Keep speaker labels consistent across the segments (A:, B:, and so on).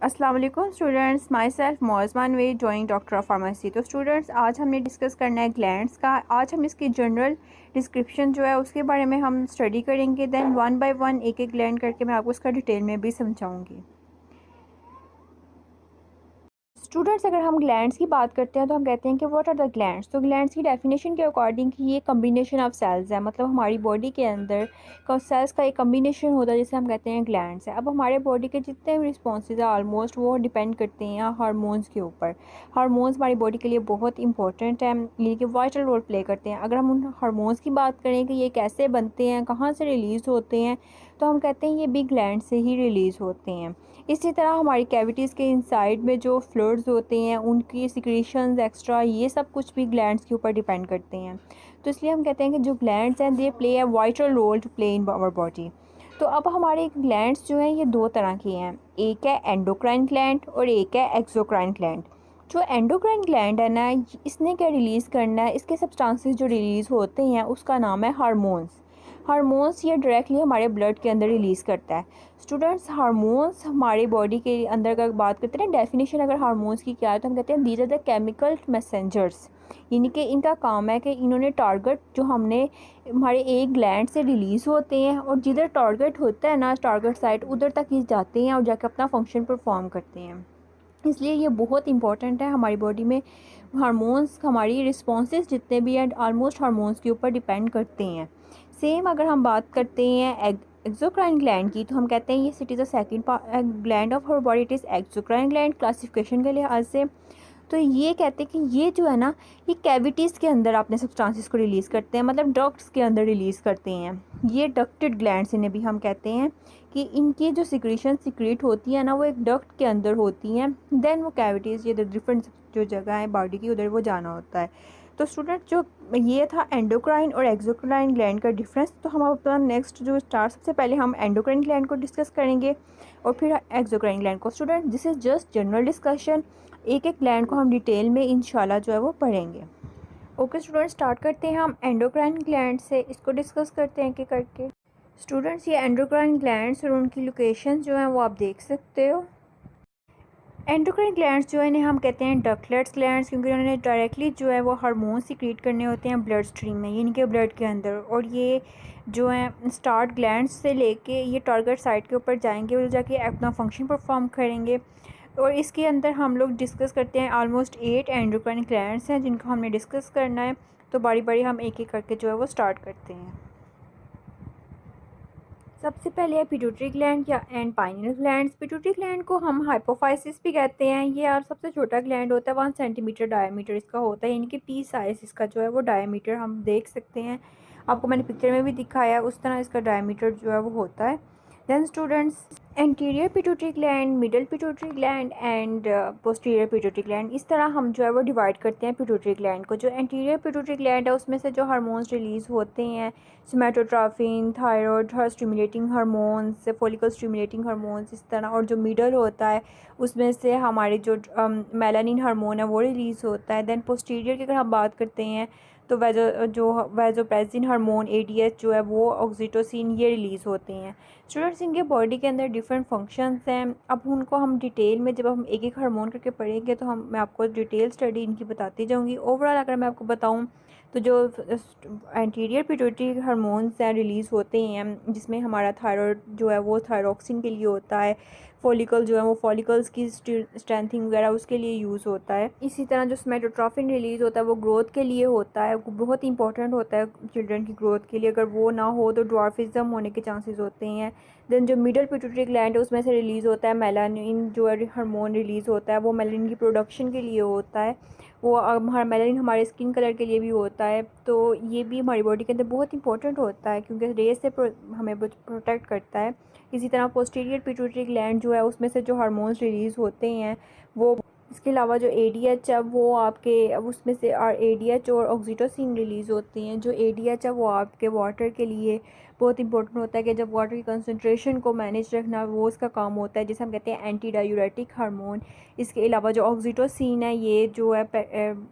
A: अस्सलाम वालेकुम students, myself Mauzman वे जॉइंट डॉक्टर ऑफ फार्मेसी। तो स्टूडेंट्स, आज हमने डिस्कस करना है ग्लैंड्स का। आज हम इसकी जनरल डिस्क्रिप्शन जो है उसके बारे में हम स्टडी करेंगे। देन वन बाय वन एक एक ग्लैंड करके मैं आपको इसका डिटेल में भी समझाऊंगी। स्टूडेंट्स, अगर हम ग्लैंड्स की बात करते हैं तो हम कहते हैं कि व्हाट आर द ग्लैंड्स। तो ग्लैंड्स की डेफिनेशन के अकॉर्डिंग ये कम्बिनेशन ऑफ सेल्स है, मतलब हमारी बॉडी के अंदर सेल्स का एक कम्बिनेशन होता है जिसे हम कहते हैं ग्लैंड्स है। अब हमारे बॉडी के जितने भी रिस्पॉन्सेज हैं ऑलमोस्ट वो डिपेंड करते हैं हार्मोन्स के ऊपर। हार्मोन्स हमारी बॉडी के लिए बहुत इंपॉर्टेंट है, यानी कि वाइटल रोल प्ले करते हैं। अगर हम उन हार्मोन्स की बात करें कि ये कैसे बनते हैं, कहाँ से रिलीज़ होते हैं, तो हम कहते हैं ये भी ग्लैंड से ही रिलीज़ होते हैं। इसी तरह हमारी कैविटीज़ के इनसाइड में जो फ्लूइड्स होते हैं उनकी सिक्रीशंस एक्स्ट्रा ये सब कुछ भी ग्लैंड्स के ऊपर डिपेंड करते हैं। तो इसलिए हम कहते हैं कि जो ग्लैंड्स हैं they play a vital role to play in our body. तो अब हमारे ग्लैंड्स जो हैं ये दो तरह के हैं, एक है एंडोक्राइन ग्लैंड और एक है एक्सोक्राइन ग्लैंड। जो एंडोक्राइन ग्लैंड है ना, इसने क्या रिलीज़ करना है, इसके सब्सटेंसेस जो रिलीज़ होते हैं उसका नाम है हार्मोन्स। हार्मोन्स ये डायरेक्टली हमारे ब्लड के अंदर रिलीज़ करता है। स्टूडेंट्स, हार्मोन्स हमारे बॉडी के अंदर अगर बात करते हैं ना, डेफिनेशन अगर हार्मोन्स की क्या है तो हम कहते हैं these are the chemical messengers. यानी कि इनका काम है कि इन्होंने टारगेट जो हमने हमारे एक ग्लैंड से रिलीज़ होते हैं और जिधर टारगेट होता है ना, टारगेट साइट, उधर तक ये जाते हैं और जाकर अपना फंक्शन परफॉर्म करते हैं। इसलिए ये बहुत इंपॉर्टेंट है हमारी बॉडी में। हार्मोन्स हमारी रिस्पॉन्सेज जितने भी हैं ऑलमोस्ट हार्मोन्स के ऊपर डिपेंड करते हैं। सेम अगर हम बात करते हैं एक्सोक्राइन ग्लैंड की, तो हम कहते हैं ये it is a second gland of our body, it is exocrine gland classification के लिहाज से। तो ये कहते हैं कि ये जो है ना, ये कैविटीज़ के अंदर अपने सब्सटेंसेस को रिलीज़ करते हैं, मतलब डक्ट्स के अंदर रिलीज़ करते हैं। ये डक्टेड ग्लैंड्स इन्हें भी हम कहते हैं कि इनकी जो सिक्रीशन सिक्रीट होती है ना वो एक डक्ट के अंदर होती हैं। देन वो कैविटीज़ ये डिफरेंट जो जगह है बॉडी की उधर वो जाना होता है। तो स्टूडेंट, जो ये था एंडोक्राइन और एक्सोक्राइन ग्लैंड का डिफरेंस। तो हम अपना नेक्स्ट जो स्टार्ट, सबसे पहले हम एंडोक्राइन ग्लैंड को डिस्कस करेंगे और फिर एक्सोक्राइन ग्लैंड को। Student, this is just general discussion, एक एक ग्लैंड को हम डिटेल में इंशाल्लाह जो है वो पढ़ेंगे। ओके स्टूडेंट, स्टार्ट करते हैं हम एंडोक्राइन ग्लैंड से, इसको डिस्कस करते हैं कि करके। स्टूडेंट्स, ये एंडोक्राइन ग्लैंड्स और उनकी लोकेशन जो हैं वो आप देख सकते हो। एंडोक्राइन ग्लैंड्स जो है इन्हें हम कहते हैं डकलेट्स ग्लैंड्स, क्योंकि उन्होंने डायरेक्टली जो है वो हार्मोन सिक्रीट करने होते हैं ब्लड स्ट्रीम में, यानी कि ब्लड के अंदर। और ये जो है स्टार्ट ग्लैंड्स से लेके ये टारगेट साइट के ऊपर जाएंगे और जाके अपना फंक्शन परफॉर्म करेंगे। और इसके अंदर हम लोग डिस्कस करते हैं ऑलमोस्ट 8 एंडोक्राइन ग्लैंड्स हैं जिनको हमने डिस्कस करना है। तो बारी बारी हम एक एक करके जो है वो स्टार्ट करते हैं। सबसे पहले है पिट्यूटरी ग्लैंड या and pineal gland. Pituitary gland को हम हाइपोफाइसिस भी कहते हैं। ये यार सबसे छोटा ग्लैंड होता है, 1 सेंटीमीटर डायमीटर इसका होता है, यानी कि पी साइज इसका जो है वो डायमीटर हम देख सकते हैं। आपको मैंने पिक्चर में भी दिखाया है, उस तरह इसका डायमीटर जो है वो होता है। Then students, anterior pituitary gland, middle pituitary gland and posterior pituitary gland, इस तरह हम जो है वो डिवाइड करते हैं पिट्यूटरी ग्लैंड को। जो एंटीरियर पिट्यूटरी ग्लैंड है उसमें से जो हार्मोन्स रिलीज़ होते हैं, somatotropin, thyroid stimulating hormones, follicle stimulating hormones, इस तरह। और जो मिडल होता है उसमें से हमारे जो मेलानिन हार्मोन है वो रिलीज़ होता है। देन पोस्टीरियर की अगर हम बात करते हैं तो वैजोप्रेसिन हार्मोन, एडीएच जो है वो, ऑक्सीटोसिन, ये रिलीज़ होते हैं। स्टूडेंट्स, इनके बॉडी के अंदर डिफरेंट फंक्शंस हैं। अब उनको हम डिटेल में जब हम एक एक हार्मोन करके पढ़ेंगे तो मैं आपको डिटेल स्टडी इनकी बताती जाऊंगी। ओवरऑल अगर मैं आपको बताऊं तो जो एंटीरियर पिट्यूटरी हार्मोन्स हैं रिलीज़ होते हैं, जिसमें हमारा थायराइड जो है वो थायरोक्सिन के लिए होता है, फॉलिकल जो है वो फॉलिकल्स की स्ट्रेंथिंग वगैरह उसके लिए यूज़ होता है। इसी तरह जो सोमेटोट्रोपिन रिलीज़ होता है वो ग्रोथ के लिए होता है, वो बहुत इंपॉर्टेंट होता है चिल्ड्रन की ग्रोथ के लिए। अगर वो ना हो तो ड्वार्फिज्म होने के चांसेस होते हैं। देन जो मिडल पिट्यूटरी ग्लैंड है उसमें से रिलीज़ होता है मेलानिन, जो हार्मोन रिलीज़ होता है वो मेलानिन की प्रोडक्शन के लिए होता है। वो मेलानिन हमारे स्किन कलर के लिए भी होता है। तो ये भी हमारी बॉडी के अंदर बहुत इंपॉर्टेंट होता है क्योंकि रेस से हमें प्रोटेक्ट करता है। इसी तरह पोस्टीरियर पिट्यूटरी ग्लैंड जो है उसमें से जो हार्मोन्स रिलीज़ होते हैं वो, इसके अलावा जो एडीएच है वो आपके, अब उसमें से एडीएच और ऑक्सीटोसिन रिलीज़ होती हैं। जो एडीएच है वो आपके वाटर के लिए, बहुत इंपॉर्टेंट होता है कि जब वाटर की कंसंट्रेशन को मैनेज रखना वो उसका काम होता है, जिसे हम कहते हैं एंटी डायूरेटिक हार्मोन। इसके अलावा जो ऑक्सीटोसिन है, ये जो है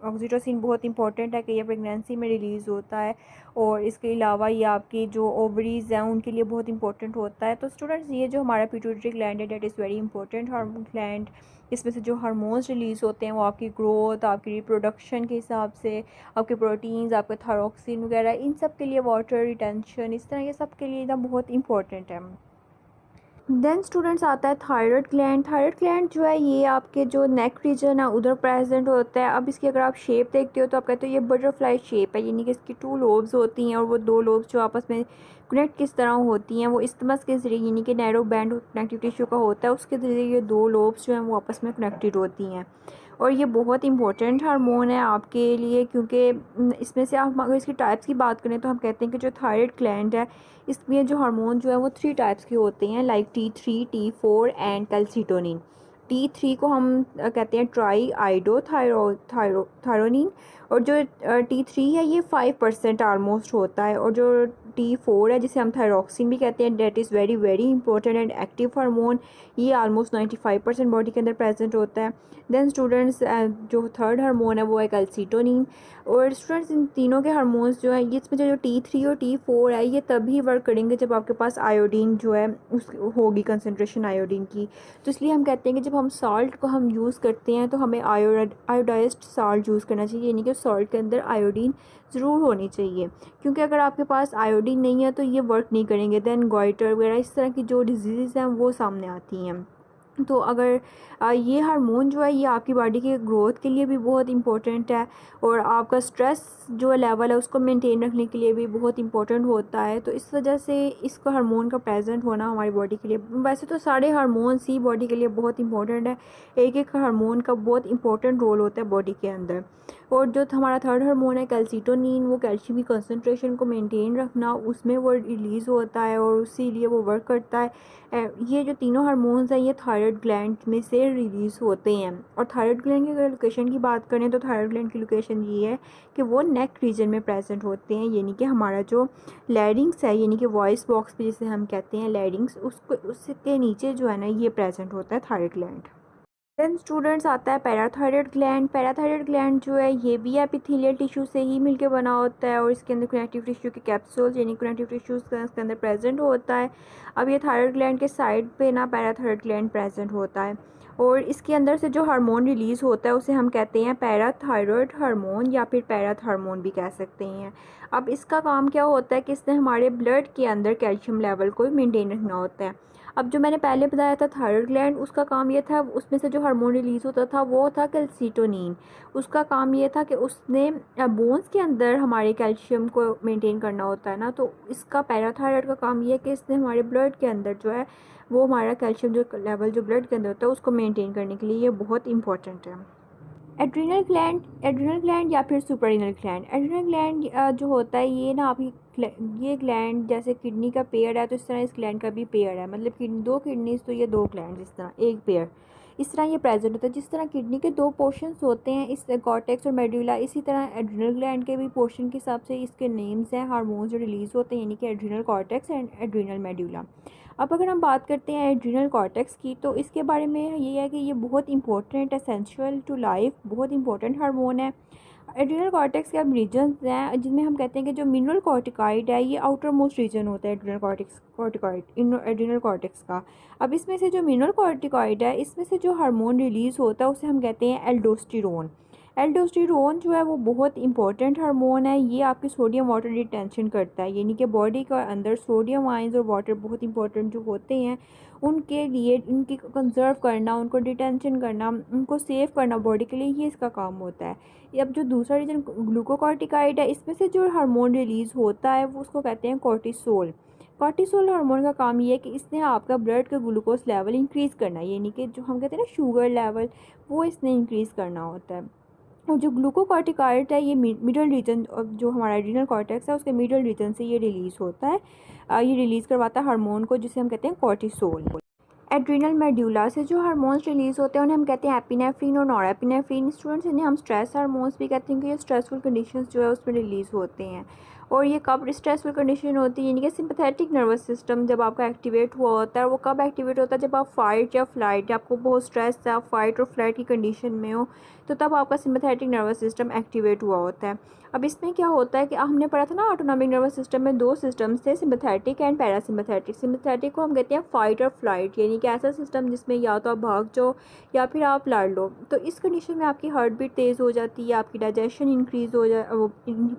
A: ऑक्सीटोसिन बहुत इंपॉर्टेंट है कि ये प्रेगनेंसी में रिलीज़ होता है, और इसके अलावा ये आपकी जो ओवरीज़ हैं उनके लिए बहुत इंपॉर्टेंट होता है। तो स्टूडेंट्स, ये जो हमारा पिट्यूटरी ग्लैंड है, that is very important hormone gland. इसमें से जो हार्मोन्स रिलीज़ होते हैं वो आपकी ग्रोथ, आपकी रिप्रोडक्शन के हिसाब से, आपके प्रोटीन्स, आपके थायरॉक्सिन वगैरह, इन सब के लिए, वाटर रिटेंशन, इस तरह ये सब के लिए एकदम बहुत इंपॉर्टेंट है। देन स्टूडेंट्स आता है थायराइड ग्लैंड। थायराइड ग्लैंड जो है ये आपके जो नेक रीजन है उधर प्रेजेंट होता है। अब इसकी अगर आप शेप देखते हो तो आप कहते हो ये बटरफ्लाई शेप है, यानी कि इसकी 2 लोब्स होती हैं, और वो 2 लोब्स जो आपस में कनेक्ट किस तरह होती हैं, वो इस्टमस के ज़रिए, यानी कि नैरो बैंड कनेक्टिव टिश्यू का होता है, उसके ज़रिए ये 2 लोब्स जो हैं वो आपस में कनेक्टेड होती हैं। और ये बहुत इंपॉर्टेंट हार्मोन है आपके लिए, क्योंकि इसमें से आप अगर इसकी टाइप्स की बात करें तो हम कहते हैं कि जो थायराइड ग्लैंड है इसमें जो हार्मोन जो है वो 3 टाइप्स के होते हैं, like T3, T4 and calcitonin. T3 को हम कहते हैं ट्राई आइडो थायरोनिन, और जो T3 है ये 5% ऑलमोस्ट होता है, और जो T4 है जिसे हम थायरॉक्सिन भी कहते हैं, that is very very important and active hormone, ये ऑलमोस्ट 95% बॉडी के अंदर प्रेजेंट होता है। देन स्टूडेंट्स, जो थर्ड हार्मोन है वो है कैल्सीटोनिन। और स्टूडेंट्स, इन तीनों के हार्मोन्स जो हैं ये इसमें जो T3 और T4 है ये तभी वर्क करेंगे जब आपके पास आयोडीन जो है उस होगी कंसनट्रेशन आयोडीन की। तो इसलिए हम कहते हैं कि जब हम सॉल्ट को हम यूज़ करते हैं तो हमें आयोडाइज्ड सॉल्ट यूज़ करना चाहिए, यानी कि सॉल्ट के अंदर आयोडीन ज़रूर होनी चाहिए, क्योंकि अगर आपके पास आयोडीन नहीं है तो ये वर्क नहीं करेंगे। दैन गॉइटर वगैरह इस तरह की जो डिजीज़ हैं वो सामने आती हैं। तो अगर ये हार्मोन जो है ये आपकी बॉडी के ग्रोथ के लिए भी बहुत इंपॉर्टेंट है, और आपका स्ट्रेस जो लेवल है उसको मेंटेन रखने के लिए भी बहुत इंपॉर्टेंट होता है। तो इस वजह से इसको हार्मोन का प्रेजेंट होना हमारी बॉडी के लिए, वैसे तो सारे हार्मोन्स ही बॉडी के लिए बहुत इंपॉर्टेंट है, एक एक हार्मोन का बहुत इंपॉर्टेंट रोल होता है बॉडी के अंदर। और जो हमारा थर्ड हार्मोन है कैल्सीटोनिन, वो कैल्शियम की कंसनट्रेशन को मेंटेन रखना, उसमें वो रिलीज़ होता है और इसीलिए वो वर्क करता है। ये जो तीनों हार्मोन्स हैं ये थायराइड ग्लैंड में से रिलीज़ होते हैं। और थायराइड ग्लैंड की अगर लोकेशन की बात करें तो थायराइड ग्लैंड की लोकेशन ये है कि वो नेक रीजन में प्रेजेंट होते हैं, यानी कि हमारा जो लैरिंग्स है, यानी कि वॉइस बॉक्स पे जिसे हम कहते हैं लैरिंग्स, उसको उसके नीचे जो है ना ये प्रेजेंट होता है थायराइड ग्लैंड। देन स्टूडेंट्स आता है पैराथायरॉयड ग्लैंड। पैराथायरॉयड ग्लैंड जो है ये भी एपिथेलियल टिश्यू से ही मिलके बना होता है, और इसके अंदर कनेक्टिव टिश्यू के कैप्सूल्स यानी कनेक्टिव टिश्यूज इसके अंदर प्रेजेंट होता है। अब ये थायरॉयड ग्लैंड के साइड पे ना पैराथायरॉयड ग्लैंड प्रेजेंट होता है, और इसके अंदर से जो हार्मोन रिलीज़ होता है उसे हम कहते हैं पैराथायरॉयड हार्मोन, या फिर पैराथ हार्मोन भी कह सकते हैं। अब इसका काम क्या होता है कि इसने हमारे ब्लड के अंदर कैल्शियम लेवल को मेंटेन रखना होता है। अब जो मैंने पहले बताया था थायराइड ग्लैंड, उसका काम ये था, उसमें से जो हार्मोन रिलीज़ होता था वो था कैल्सीटोनिन। उसका काम ये था कि उसने बोन्स के अंदर हमारे कैल्शियम को मेंटेन करना होता है ना, तो इसका पैराथायराइड का काम ये है कि इसने हमारे ब्लड के अंदर जो है वो हमारा कैल्शियम जो लेवल जो ब्लड के अंदर होता है उसको मेनटेन करने के लिए ये बहुत इंपॉर्टेंट है। एड्रिनल ग्लैंड या फिर सुपररिनल ग्लैंड। एड्रिनल ग्लैंड जो होता है ये ना आपकी ये ग्लैंड जैसे किडनी का पेयर है तो इस तरह इस ग्लैंड का भी पेयर है, मतलब कि 2 किडनीज तो ये 2 ग्लैंड, इस तरह एक पेयर, इस तरह ये प्रेजेंट होता है। जिस तरह किडनी के 2 पोर्शंस होते हैं, इस कॉर्टेक्स और मेडुला, इसी तरह एड्रिनल ग्लैंड के भी पोर्शन के हिसाब से इसके नेम्स हैं, हार्मोन्स जो रिलीज़ होते हैं, यानी कि adrenal cortex and adrenal medulla. अब अगर हम बात करते हैं एड्रिनल कॉर्टेक्स की, तो इसके बारे में ये है कि ये बहुत इंपॉर्टेंट, एसेंशियल टू लाइफ, बहुत इंपॉर्टेंट हार्मोन है। एड्रिनल कॉर्टेक्स के अब रीजन्स हैं जिनमें हम कहते हैं कि जो मिनरल कॉर्टिकॉइड है ये आउटर मोस्ट रीजन होता है एड्रिनल कॉर्टिकॉइड एड्रिनल कॉर्टेक्स का। अब इसमें से जो मिनरल कॉर्टिकॉइड है इसमें से जो हार्मोन रिलीज़ होता है उसे हम कहते हैं एल्डोस्टेरोन। एल्डोस्टेरोन जो है वो बहुत इंपॉर्टेंट हार्मोन है, ये आपकी सोडियम वाटर रिटेंशन करता है, यानी कि बॉडी का अंदर सोडियम आयंस और वाटर बहुत इंपॉर्टेंट जो होते हैं उनके लिए इनकी कंजर्व करना, उनको डिटेंशन करना, उनको सेव करना बॉडी के लिए, ये इसका काम होता है। अब जो दूसरा रीजन ग्लूकोकॉर्टिकाइड है, इसमें से जो हार्मोन रिलीज़ होता है वो उसको कहते हैं कॉर्टिसोल। कॉर्टिसोल हार्मोन का काम ये है कि इसने आपका ब्लड का ग्लूकोज लेवल इंक्रीज़ करना है, यानी कि जो हम कहते हैं ना शुगर लेवल, वो इसने इंक्रीज़ करना होता है। और जो ग्लूकोकॉर्टिकॉइड है ये मिडल रीजन, जो हमारा एड्रिनल कॉर्टेक्स है उसके मिडल रीजन से ये रिलीज़ होता है, ये रिलीज़ करवाता है हार्मोन को जिसे हम कहते हैं कॉर्टिसोल। एड्रिनल मेड्यूला से जो हार्मोन्स रिलीज़ होते हैं उन्हें हम कहते हैं एपिनेफ्रिन और नॉरएपिनेफ्रिन। स्टूडेंट्स, इन्हें हम स्ट्रेस हार्मोन्स भी कहते हैं कि ये स्ट्रेसफुल कंडीशंस जो है उसमें रिलीज़ होते हैं। और ये कब स्ट्रेसफुल कंडीशन होती है, यानी कि सिंपैथेटिक नर्वस सिस्टम जब आपका एक्टिवेट हुआ होता है, वो कब एक्टिवेट होता है, जब आप फाइट या फ्लाइट, आपको बहुत स्ट्रेस है, आप फाइट और फ्लाइट की कंडीशन में हो, तो तब आपका सिंपैथेटिक नर्वस सिस्टम एक्टिवेट हुआ होता है। अब इसमें क्या होता है कि हमने पढ़ा था ना, ऑटोनॉमिक नर्वस सिस्टम में दो सिस्टम्स थे, सिंपैथेटिक एंड पैरासिम्पैथेटिक। सिंपैथेटिक को हम कहते हैं फाइट और फ्लाइट, यानी कि ऐसा सिस्टम जिसमें या तो आप भाग जाओ या फिर आप लड़ लो। तो इस कंडीशन में आपकी हार्ट बीट तेज़ हो जाती है, आपकी डाइजेशन इंक्रीज़ हो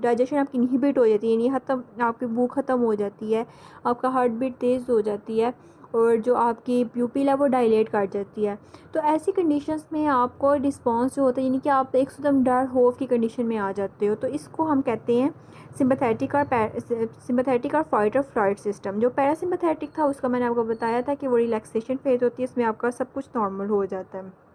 A: डाइजेशन आपकी इनहिबिट हो जाती है, यानी ख़त्म, आपकी भूख ख़त्म हो जाती है, आपका हार्ट बीट तेज़ हो जाती है और जो आपकी प्यूपिल है वो डायलेट कर जाती है। तो ऐसी कंडीशंस में आपको रिस्पॉन्स जो होता है, यानी कि आप एक एकदम डर खौफ की कंडीशन में आ जाते हो, तो इसको हम कहते हैं सिंपैथेटिक और फाइट और फ्लाइट सिस्टम। जो पैरासिम्पैथेटिक था उसका मैंने आपको बताया था कि वो रिलैक्सेशन फेज होती है, इसमें आपका सब कुछ नॉर्मल हो जाता है।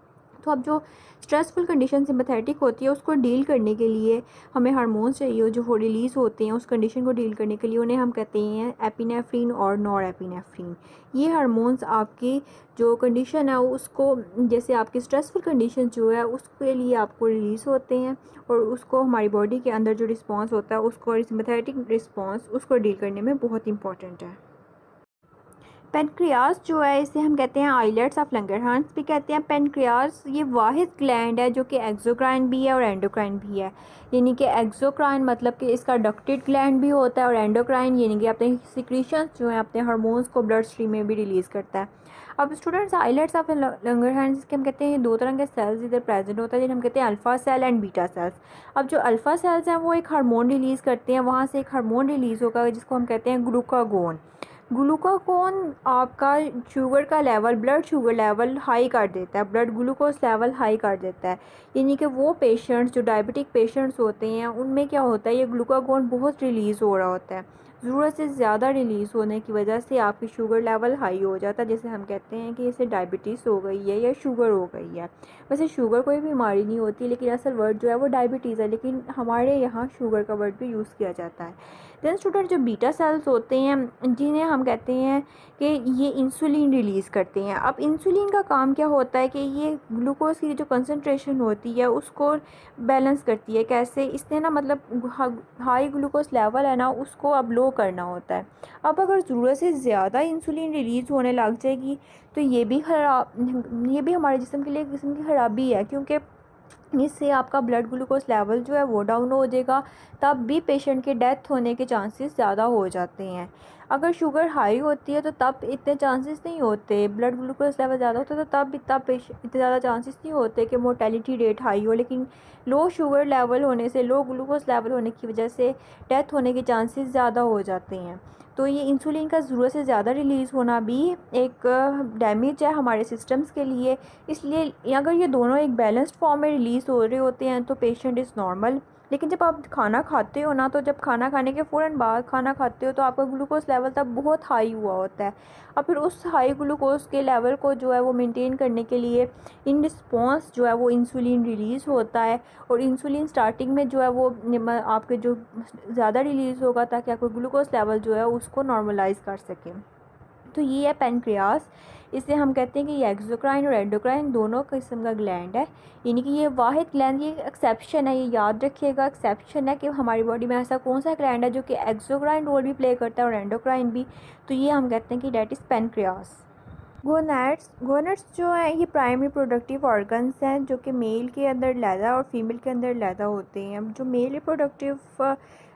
A: तो अब जो स्ट्रेसफुल कंडीशन सिंपैथेटिक होती है उसको डील करने के लिए हमें हार्मोन्स चाहिए जो रिलीज़ होते हैं, उस कंडीशन को डील करने के लिए उन्हें हम कहते हैं एपिनेफ्रिन और नॉरएपिनेफ्रिन। ये हार्मोन्स आपकी जो कंडीशन है उसको, जैसे आपकी स्ट्रेसफुल कंडीशन जो है उसके लिए आपको रिलीज़ होते हैं और उसको हमारी बॉडी के अंदर जो रिस्पॉन्स होता है उसको सिंपैथेटिक रिस्पॉन्स उसको डील करने में बहुत इंपॉर्टेंट है। पेनक्रियास जो है इसे हम कहते हैं आइलेट्स ऑफ लंगरहांस भी कहते हैं। पेनक्रियास ये वाहिद ग्लैंड है जो कि एक्सोक्राइन भी है और एंडोक्राइन भी है, यानी कि एक्सोक्राइन मतलब कि इसका डक्टेड ग्लैंड भी होता है और एंडोक्राइन यानी कि अपने सिक्रीशंस जो हैं अपने हार्मोन्स को ब्लड स्ट्रीम में भी रिलीज़ करता है। अब स्टूडेंट्स, आइलेट्स ऑफ लंगरहांस जिसके हम कहते हैं दो तरह के सेल्स इधर प्रेजेंट होता है जिन्हें हम कहते हैं alpha cell and beta cells. अब जो अल्फ़ा सेल्स हैं वो एक हार्मोन रिलीज़ करते हैं, वहाँ से एक हार्मोन रिलीज़ होगा जिसको हम कहते हैं ग्लूकागोन। ग्लूकागोन आपका शुगर का level, blood sugar level high कर देता है, ब्लड ग्लूकोज लेवल हाई कर देता है, यानी कि वो पेशेंट्स जो डायबिटिक पेशेंट्स होते हैं उनमें क्या होता है, ये ग्लूकागोन बहुत रिलीज़ हो रहा होता है, ज़रूरत से ज़्यादा रिलीज़ होने की वजह से आपकी शुगर लेवल हाई हो जाता है, जैसे हम कहते हैं कि इसे डायबिटीज़ हो गई है या शुगर हो गई है। वैसे शुगर कोई बीमारी नहीं होती, लेकिन असल वर्ड जो है वो डायबिटीज़ है, लेकिन हमारे यहाँ शुगर का वर्ड भी यूज़ किया जाता है। देन स्टूडेंट, जो बीटा सेल्स होते हैं जिन्हें हम कहते हैं कि ये इंसुलिन रिलीज़ करते हैं। अब इंसुलिन का काम क्या होता है कि ये ग्लूकोज की जो कंसंट्रेशन होती है उसको बैलेंस करती है। कैसे? इसने ना मतलब हाई ग्लूकोज लेवल है ना उसको अब लो करना होता है। अब अगर ज़रूरत से ज़्यादा इंसुलिन रिलीज़ होने लग जाएगी तो ये भी हमारे जिस्म के लिए एक किस्म की ख़राबी है, क्योंकि इससे आपका ब्लड ग्लूकोज लेवल जो है वो डाउन हो जाएगा, तब भी पेशेंट के डेथ होने के चांसेस ज़्यादा हो जाते हैं। अगर शुगर हाई होती है तो तब इतने चांसेस नहीं होते, ब्लड ग्लूकोज लेवल ज़्यादा होता है तो तब इतने ज़्यादा चांसेस नहीं होते कि मोर्टेलिटी रेट हाई हो, लेकिन लो शुगर लेवल होने से, लो ग्लूकोज लेवल होने की वजह से डेथ होने के चांसेस ज़्यादा हो जाते हैं। तो ये इंसुलिन का ज़रूरत से ज़्यादा रिलीज़ होना भी एक डैमेज है हमारे सिस्टम्स के लिए। इसलिए अगर ये दोनों एक बैलेंस्ड फॉर्म में रिलीज़ हो रहे होते हैं तो पेशेंट इज़ नॉर्मल। लेकिन जब आप खाना खाते हो ना, तो जब खाना खाने के फ़ौरन बाद खाना खाते हो तो आपका ग्लूकोज लेवल तब बहुत हाई हुआ होता है, और फिर उस हाई ग्लूकोज के लेवल को जो है वो मेंटेन करने के लिए इन रिस्पॉन्स जो है वो इंसुलिन रिलीज़ होता है। और इंसुलिन स्टार्टिंग में जो है वो आपके जो ज़्यादा रिलीज़ होगा ताकि आपका ग्लूकोज लेवल जो है उसको नॉर्मलाइज़ कर सकें। तो ये है पेनक्रियास। इसे हम कहते हैं कि ये एक्सोक्राइन और एंडोक्राइन दोनों किस्म का ग्लैंड है, यानी कि ये वाहिद ग्लैंड, ये एक्सेप्शन है, ये याद रखिएगा, एक्सेप्शन है कि हमारी बॉडी में ऐसा कौन सा ग्लैंड है जो कि एक्सोक्राइन रोल भी प्ले करता है और एंडोक्राइन भी। तो ये हम कहते हैं कि डेट इज़ पेनक्रियास। गोनेट्स जो है ये प्राइमरी प्रोडक्टिव ऑर्गन्स हैं जो कि मेल के अंदर लैदा और फीमेल के अंदर लैदा होते हैं। अब जो मेल रिप्रोडक्टिव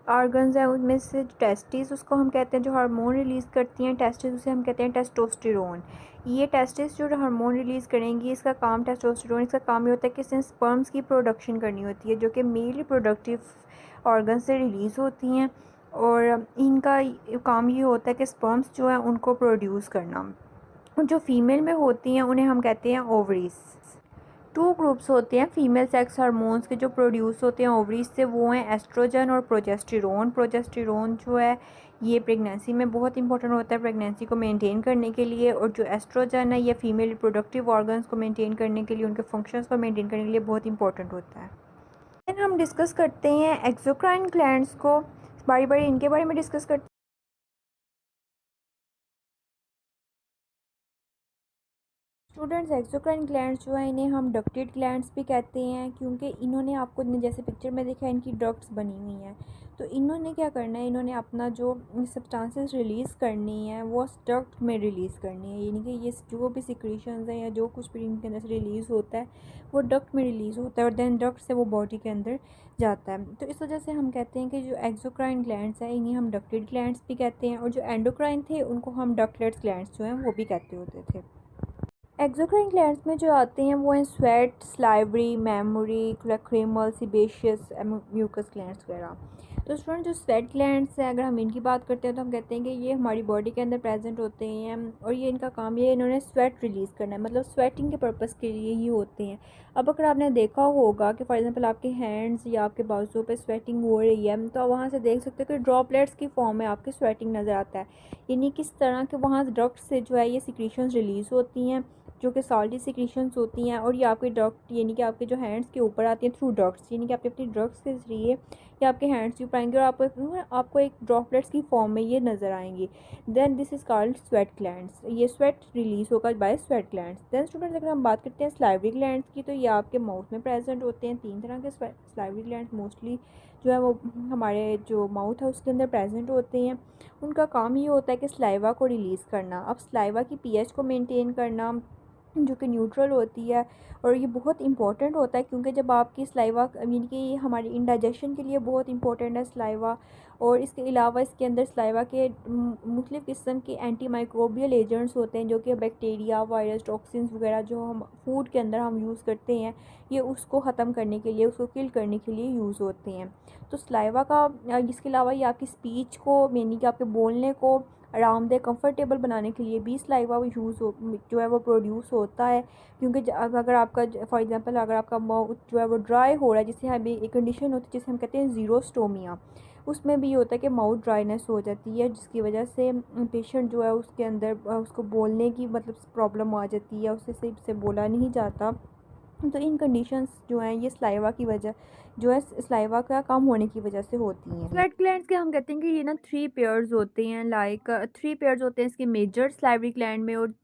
A: ऑर्गन्स हैं उनमें से टेस्टिस उसको हम कहते हैं जो हार्मोन रिलीज़ करती हैं, टेस्टिस उसे हम कहते हैं टेस्टोस्टेरोन। ये टेस्टिस जो हार्मोन रिलीज़ करेंगी, इसका काम टेस्टोस्टेरोन, इसका काम ये होता है कि इसने स्पर्म्स की प्रोडक्शन करनी होती है जो कि मेल रिप्रोडक्टिव ऑर्गन से रिलीज़ होती हैं, और इनका काम ये होता है कि स्पर्म्स जो है उनको प्रोड्यूस करना। जो फीमेल में होती हैं उन्हें हम कहते हैं ओवरीज। टू ग्रुप्स होते हैं फीमेल सेक्स हार्मोन्स के जो प्रोड्यूस होते हैं ओवरीज से, वो हैं एस्ट्रोजन और प्रोजेस्टेरोन। प्रोजेस्टेरोन जो है ये प्रेगनेंसी में बहुत इंपॉर्टेंट होता है प्रेगनेंसी को मेंटेन करने के लिए, और जो एस्ट्रोजन है ये फीमेल रिप्रोडक्टिव ऑर्गन्स को मेंटेन करने के लिए, उनके फंक्शंस को मेंटेन करने के लिए बहुत इंपॉर्टेंट होता है। देन हम डिस्कस करते हैं एक्सोक्राइन ग्लैंड्स को, बारी बारी इनके बारे में डिस्कस करते हैं। स्टूडेंट्स एक्सोक्राइन ग्लैंड्स जो है इन्हें हम डक्टेड ग्लैंड्स भी कहते हैं, क्योंकि इन्होंने आपको जैसे पिक्चर में देखा इनकी डक्ट्स बनी हुई हैं। तो इन्होंने क्या करना है, इन्होंने अपना जो सब्सटेंसेस रिलीज़ करनी है वो डक्ट में रिलीज़ करनी है, यानी कि ये जो भी सिक्रीशंस हैं या जो कुछ भी इनके अंदर से रिलीज़ होता है वो डक्ट में रिलीज़ होता है और देन डक्ट से वो बॉडी के अंदर जाता है। तो इस वजह से हम कहते हैं कि जो एक्सोक्राइन ग्लैंड्स हैं इन्हें हम डक्टेड ग्लैंड्स भी कहते हैं, और जो एंडोक्राइन थे उनको हम डक्टलेट्स ग्लैंड्स जो हैं वो भी कहते होते थे। एक्सोक्राइन ग्लैंड्स में जो आते हैं वो हैं sweat, salivary, mammary, lacrimal, sebaceous, mucous glands वगैरह। तो स्टूडेंट जो स्वेट ग्लैंड्स हैं अगर हम इनकी बात करते हैं तो हम कहते हैं कि ये हमारी बॉडी के अंदर प्रेजेंट होते हैं और ये इनका काम ये इन्होंने स्वेट रिलीज़ करना है, मतलब स्वेटिंग के पर्पज़ के लिए ही होते हैं। अब अगर आपने देखा होगा कि फॉर एग्जांपल आपके हैंड्स या आपके बाजुओं पे स्वेटिंग हो रही है तो वहाँ से देख सकते हो कि ड्रॉपलेट्स की फॉर्म में आपके स्वेटिंग नज़र आता है, यानी किस तरह के वहाँ डक्ट से जो है ये सिक्रीशंस रिलीज़ होती हैं जो कि सॉल्टी सिक्रीशंस होती हैं, और ये आपके डक्ट यानी कि आपके जो हैंड्स के ऊपर आती हैं थ्रू डक्ट्स, यानी कि आपके अपनी डक्ट्स के ज़रिए ये आपके हैंड्स के ऊपर आएंगे और आपको एक ड्रॉपलेट्स की फॉर्म में ये नज़र आएंगी। Then this is called sweat glands, ये स्वेट रिलीज़ होगा by sweat glands. Then students अगर हम बात करते हैं स्लाइवरी ग्लैंड्स की, तो ये आपके माउथ में प्रेजेंट होते हैं। 3 तरह के स्लाइवरी ग्लैंड्स मोस्टली जो है वो हमारे जो माउथ है उसके अंदर प्रेजेंट होते हैं। उनका काम ये होता है कि स्लाइवा को रिलीज़ करना। अब स्लाइवा की पीएच को मेंटेन करना जो कि न्यूट्रल होती है, और ये बहुत इंपॉर्टेंट होता है क्योंकि जब आपकी स्लाइवा यानी कि हमारी इंडाइजेशन के लिए बहुत इंपॉर्टेंट है स्लाइवा। और इसके अलावा इसके अंदर स्लाइवा के मुख्तलिफ़ किस्म के एंटी माइक्रोबियल एजेंट्स होते हैं जो कि बैक्टीरिया, वायरस, टॉक्सिन्स वगैरह जो हम फूड के अंदर हम यूज़ करते हैं ये उसको ख़त्म करने के लिए, उसको किल करने के लिए यूज़ होते हैं। तो स्लाइवा का इसके अलावा ये आपकी स्पीच को यानी कि आपके बोलने को आरामदेह कंफर्टेबल बनाने के लिए भी स्लाइवा यूज़ हो जो है वो प्रोड्यूस होता है, क्योंकि अगर आपका फॉर एग्जांपल अगर आपका माउथ जो है वो ड्राई हो रहा है, जिससे हमें एक कंडीशन होती है जिसे हम कहते हैं ज़ीरोस्टोमिया, उसमें भी ये होता है कि माउथ ड्राइनेस हो जाती है जिसकी वजह से पेशेंट जो है उसके अंदर उसको बोलने की मतलब प्रॉब्लम आ जाती है, उससे सही से बोला नहीं जाता। तो इन कंडीशंस जो हैं ये स्लाइवा की वजह जो है स्लाइवा का कम होने की वजह से होती हैं। स्वेट ग्लैंड्स के हम कहते हैं कि ये ना 3 पेयर्स होते हैं, लाइक 3 पेयर्स होते हैं इसके मेजर स्लाइवरी ग्लैंड में, और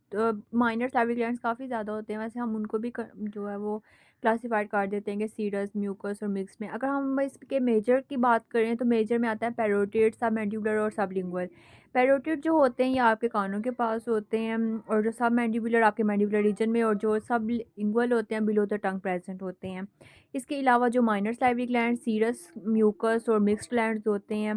A: माइनर स्लाइवरी ग्लैंड्स काफ़ी ज़्यादा होते हैं। वैसे हम उनको भी जो है वो क्लासिफाइड कर देते हैं कि सीरस, म्यूकस और मिक्स में। अगर हम इसके मेजर की बात करें तो मेजर में आता है पैरोटिड, सबमैंडिबुलर और सबलिंगुअल। पैरोटिड जो होते हैं ये आपके कानों के पास होते हैं, और जो सब मैंडिबुलर आपके मैंडिबुलर रीजन में, और जो सब लिंगुअल होते हैं बिलो द टंग प्रेजेंट होते हैं। इसके अलावा जो minor salivary gland, serous, mucous और मिक्स्ड ग्लैंड्स होते हैं।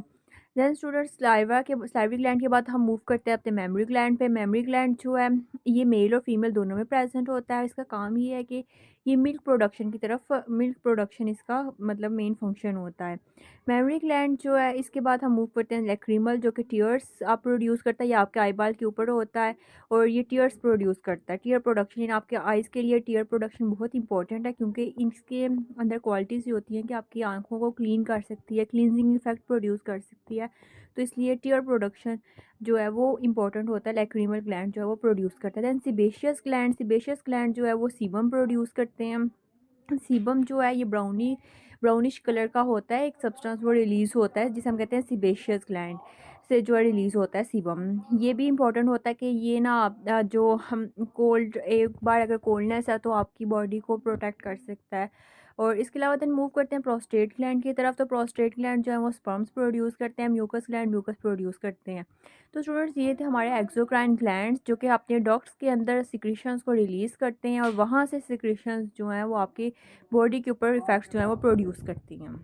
A: देन स्टूडेंट स्लाइवरी ग्लैंड के बाद हम मूव करते हैं अपने मेमोरी ग्लैंड पे। मेमोरी ग्लैंड जो है ये मेल और फीमेल दोनों में प्रेजेंट होता है। इसका काम ये है कि ये मिल्क प्रोडक्शन की तरफ मिल्क प्रोडक्शन इसका मतलब मेन फंक्शन होता है। मेमोरी ग्लैंड जो है इसके बाद हम मूव करते हैं लैक्रिमल, जो कि टीयर्स आप प्रोड्यूस करता है, ये आपके आई बाल के ऊपर होता है और ये टीयर्स प्रोड्यूस करता है। टीयर प्रोडक्शन यानी आपके आइज़ के लिए टीयर प्रोडक्शन बहुत इंपॉर्टेंट है, क्योंकि इसके अंदर क्वालिटीज़ होती हैं कि आपकी आंखों को क्लीन कर सकती है, क्लींजिंग इफेक्ट प्रोड्यूस कर सकती है। तो इसलिए टीयर प्रोडक्शन जो है वो इंपॉर्टेंट होता है, लैक्रिमल ग्लैंड जो है वो प्रोड्यूस करता है। दैन सिबेशियस ग्लैंड जो है वो सीबम प्रोड्यूस करते हैं। सीबम जो है ये ब्राउनिश कलर का होता है, एक सब्सटेंस वो रिलीज़ होता है जिसे हम कहते हैं सिबेशियस ग्लैंड से जो है रिलीज़ होता है सीबम। ये भी इंपॉर्टेंट होता है कि ये ना जो हम कोल्ड एक बार अगर कोल्डनेस है तो आपकी बॉडी को प्रोटेक्ट कर सकता है। और इसके अलावा देन मूव करते हैं प्रोस्टेट ग्लैंड की तरफ। तो प्रोस्टेट ग्लैंड जो है वो स्पर्म्स प्रोड्यूस करते हैं, म्यूकस ग्लैंड म्यूकस प्रोड्यूस करते हैं। तो स्टूडेंट्स ये थे हमारे एक्सोक्राइन ग्लैंड्स जो कि अपने डक्ट्स के अंदर सिक्रीशंस को रिलीज़ करते हैं, और वहाँ से सिक्रीशंस जो हैं वो आपकी बॉडी के ऊपर इफ़ेक्ट्स जो हैं वो प्रोड्यूस करती हैं।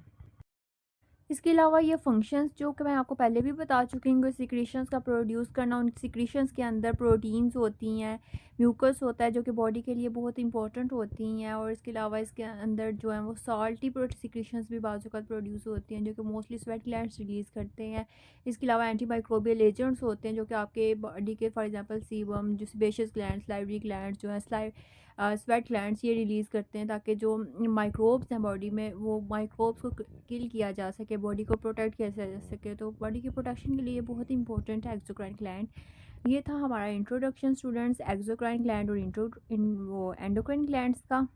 A: इसके अलावा ये फंक्शंस जो कि मैं आपको पहले भी बता चुकी हूँ, सिक्रीशंस का प्रोड्यूस करना, उन सिक्रीशंस के अंदर प्रोटीन्स होती हैं, म्यूकस होता है जो कि बॉडी के लिए बहुत इंपॉर्टेंट होती हैं, और इसके अलावा इसके अंदर जो है वो सॉल्टी सिक्रीशंस भी बाज़ औक़ात प्रोड्यूस होती हैं जो कि मोस्टली स्वेट ग्लैंड्स रिलीज़ करते हैं। इसके अलावा एंटी माइक्रोबियल एजेंट्स होते हैं जो कि आपके बॉडी के फॉर एग्जांपल सीबम, जो सेबेशियस ग्लैंड, स्लाइवरी ग्लैंड जो है स्वेट ग्लैंड्स ये रिलीज़ करते हैं ताकि जो माइक्रोब्स हैं बॉडी में वो माइक्रोब्स को किल किया जा सके, बॉडी को प्रोटेक्ट किया जा सके। तो बॉडी की प्रोटेक्शन के लिए बहुत इंपॉर्टेंट है एक्सोक्राइन ग्लैंड। ये था हमारा इंट्रोडक्शन स्टूडेंट्स एक्सोक्राइन ग्लैंड और एंडोक्राइन ग्लैंड्स का।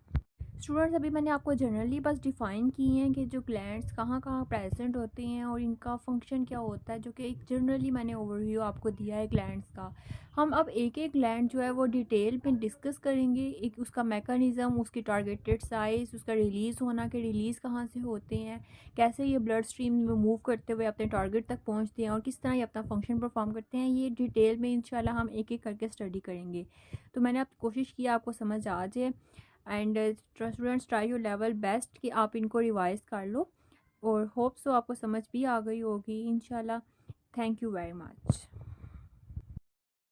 A: स्टूडेंट्स अभी मैंने आपको जनरली बस डिफ़ाइन किए हैं कि जो ग्लैंड्स कहाँ कहाँ प्रेजेंट होते हैं और इनका फंक्शन क्या होता है, जो कि एक जनरली मैंने ओवरव्यू आपको दिया है ग्लैंड्स का। हम अब एक एक ग्लैंड जो है वो डिटेल में डिस्कस करेंगे, एक उसका मैकेनिज़्म, उसकी टारगेटेड साइज़, उसका रिलीज़ होना कि रिलीज़ कहाँ से होते हैं, कैसे ये ब्लड स्ट्रीम में मूव करते हुए अपने टारगेट तक पहुँचते हैं और किस तरह ये अपना फंक्शन परफॉर्म करते हैं, ये डिटेल में इंशाल्लाह हम एक एक करके स्टडी करेंगे। तो मैंने आप कोशिश की आपको समझ आ जाए, and students try your level best कि आप इनको रिवाइज कर लो, और होप सो आपको समझ भी आ गई होगी इंशाल्लाह। Thank you very much.